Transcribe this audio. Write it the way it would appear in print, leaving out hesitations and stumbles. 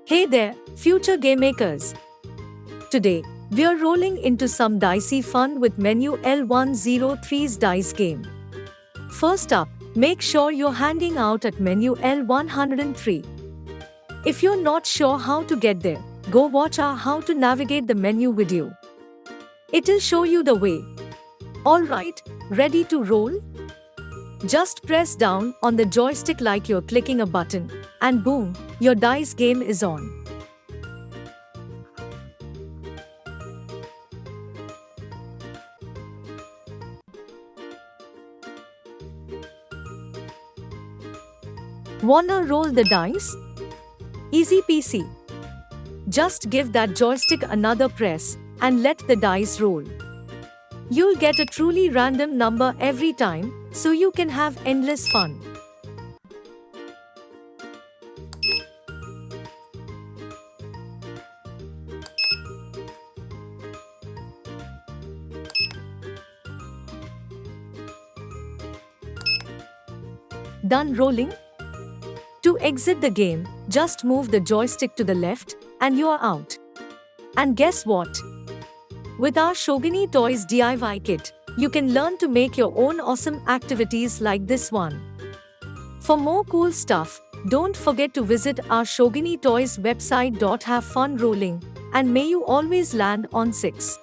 Hey there, future game makers! Today, we're rolling into some dicey fun with Menu L103's dice game. First up, make sure you're hanging out at Menu L103. If you're not sure how to get there, go watch our How to Navigate the Menu video. It'll show you the way. Alright, ready to roll? Just press down on the joystick like you're clicking a button, and boom, your dice game is on. Wanna roll the dice? Easy peasy. Just give that joystick another press and let the dice roll. You'll get a truly random number every time, so you can have endless fun. Done rolling? To exit the game, just move the joystick to the left, and you are out. And guess what? With our Schogini Toys DIY kit, you can learn to make your own awesome activities like this one. For more cool stuff, don't forget to visit our Schogini Toys website. Have fun rolling, and may you always land on 6.